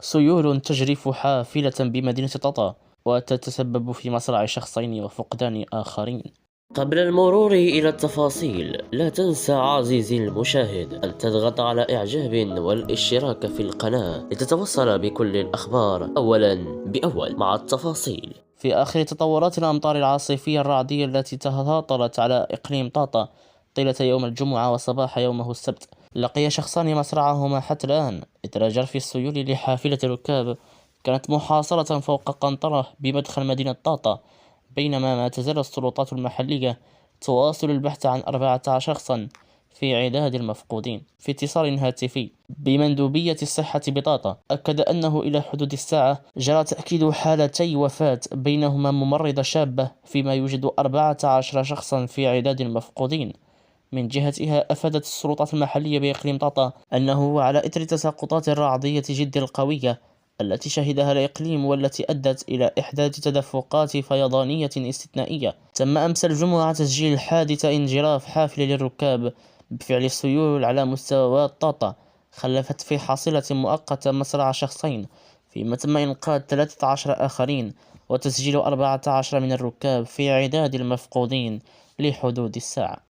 سيول تجرف حافلة بمدينة طاطا وتتسبب في مصرع شخصين وفقدان آخرين. قبل المرور إلى التفاصيل، لا تنسى عزيزي المشاهد أن تضغط على إعجاب والاشتراك في القناة لتتوصل بكل الأخبار أولا بأول مع التفاصيل. في آخر تطورات الأمطار العاصفية الرعدية التي تهطلت على إقليم طاطا طيلة يوم الجمعة وصباح يومه السبت، لقي شخصان مصرعهما حتى الآن إثر جرف السيول لحافلة ركاب كانت محاصرة فوق قنطرة بمدخل مدينة طاطا، بينما ما تزال السلطات المحلية تواصل البحث عن 14 شخصا في عداد المفقودين. في اتصال هاتفي بمندوبية الصحة بطاطا أكد أنه إلى حدود الساعة جرى تأكيد حالتي وفاة بينهما ممرضة شابة، فيما يوجد 14 شخصا في عداد المفقودين. من جهتها أفادت السلطات المحلية بإقليم طاطا أنه على إثر تساقطات الرعدية جد القوية التي شهدها الإقليم والتي أدت إلى إحداث تدفقات فيضانية استثنائية، تم أمس الجمعة تسجيل حادث انجراف حافلة للركاب بفعل السيول على مستوى طاطا خلفت في حاصلة مؤقتة مصرع شخصين، فيما تم إنقاذ 13 آخرين وتسجيل 14 من الركاب في عداد المفقودين لحدود الساعة.